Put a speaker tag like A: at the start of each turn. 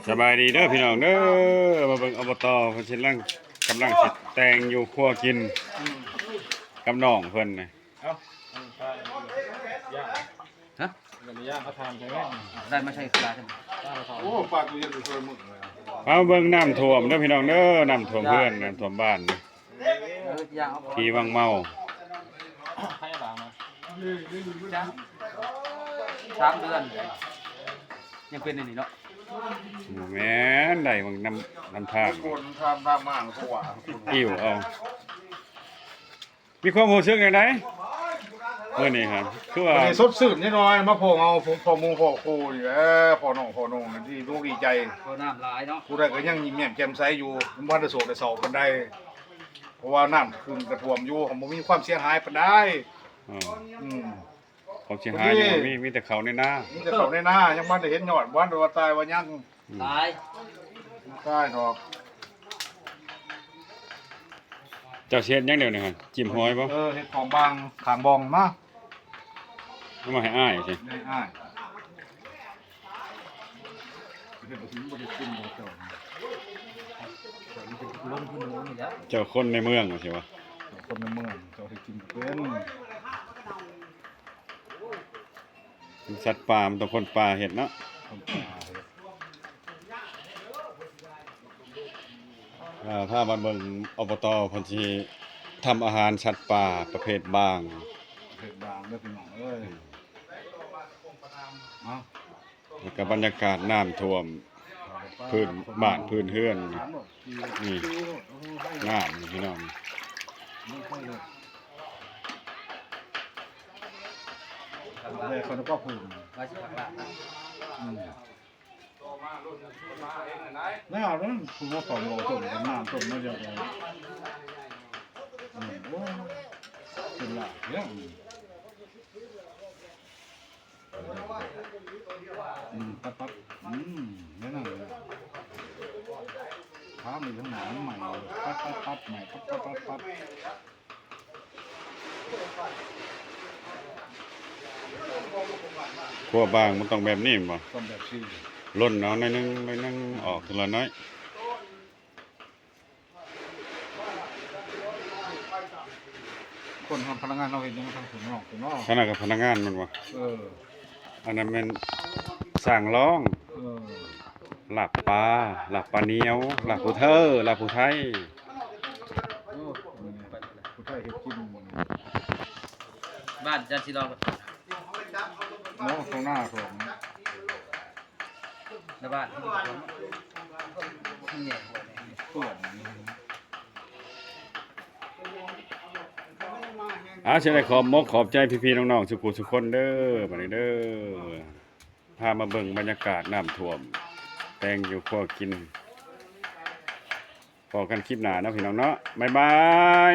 A: สบายดีเด้อพี่น้องเด้อมาเบิ่งอบตเพิ่นสิกำลังสิแต่งอยู่ครัวกินกับน้องเพิ่นน่ะ
B: เอ้าย่าง
C: ฮะ
B: กันย่างเขาทานใช่ไหม
C: ได้มาใช้ปลาใช่ไหม
B: ย่างเขาทาน
D: โอ้ปลาตัวใหญ่ตัวมึกเลย
A: เอาเบิ่งน้ำท่วมเด้อพี่น้องเด้อน้ำท่วมเพื่อนน้ำท่วมบ้านนี่
C: ย่างเอา
A: ที่วังเมา
B: ให้หลังมา
C: จ้า3 เดือนยังเป็นในนี้เนาะ
A: แม่นได้บางน้ำทาง
D: คนทำทำมากกว่า
A: อิ่วเอามีความรู้สึกจังไดมื้อนี้ครับคือว่า
D: สดสื่นนิดหน่อยมาพอเอาพอมูพอครูอยู่พอน้องที่ลูกดีใจ
C: เพราะน้ำหลายเนาะ
D: ผู้ใดก็ยังยิ้มแย้มแจ่มใสอยู่บ่ได้โศกได้เศร้าปานใดเพราะว่าน้ำขึ้นกระท่วมอยู่บ่มีความเสียหายปานใด
A: อ๋อ
D: อืม
A: ความเสียหายยังบ่มีแต่เขาในนา
D: นี่จะเข้าในหน้ายังบ่ได้เห็นยอดบ่ได้ว่าตายว่ายัง
C: หลาย
D: ตายดอก
A: เจ้าเช็ดยังเดียวนี่ฮะจิ้มหอยบ่
D: เฮ็ดของบางขางบองมา
A: เอามาให้อ้ายสิ
D: ได้อ้ายเฮ็ดบ่ถึงบ่ได้กินบ่เจ้า
C: ลงทุนนี่แหล้ว
A: เจ้าคนในเมืองว่าสิวะ
D: คนในเมืองเจ้าให้กินเป็น
A: สัตว์ป่ามันต้องคนป่าเฮ็ดเนาะ
D: คนป่า
A: ถ้ามาเบิ่งอบตเพิ่นสิทำอาหารสัตว์ป่าประเภทบาง
D: เฮ็ดบางเด้อพี่น้องเอ้ยเอ้า
A: แล้วก็บรรยากาศน้ำท่วมพื้นบ้านพื้นเฮือนนี่น้ำนี่พี่น้อง
D: เลยคนก็พูด
C: ว่าสิผักลาบนะ
D: ไม่เอาแล้วคุณว่าสอนโลต้นน้ำต้นไม่เยอะเลยโอ้เป็นละเนี่ยปั๊บนี่นั่นเลยข้ามีทั้งหนังใหม่ปั๊บใหม่ปั๊บ
A: ครัวบางมันต้องแบบนี้บ่
D: ต้นแบบที่
A: ล้นเอาหน่อยนึงออกทีละน้อย
D: คนทำพนักงานเราเห็นยังทำถึงนอกถึงนอก
A: ขณะกับพนักงานมันบ่
D: อ
A: อันนั้นแม่นสร้างร้อง หลับปลาเหนียวหลับผู้เธอหลับผู้ไทย
D: ผู้ชายเห็ดกิน
C: บ้านจันทร์สิรอ
D: เนาะตรงหน้าของ
C: ในบ้านที่นี่
D: เปื่อน
A: สิได้ขอบใจพี่ๆน้องๆทุกคนเด้อบัดนี้เด้อพามาเบิ่งบรรยากาศน้ำท่วมแต่งอยู่ครัวกินพอกันคลิปหน้าเนาะพี่น้องเนาะบ๊ายบาย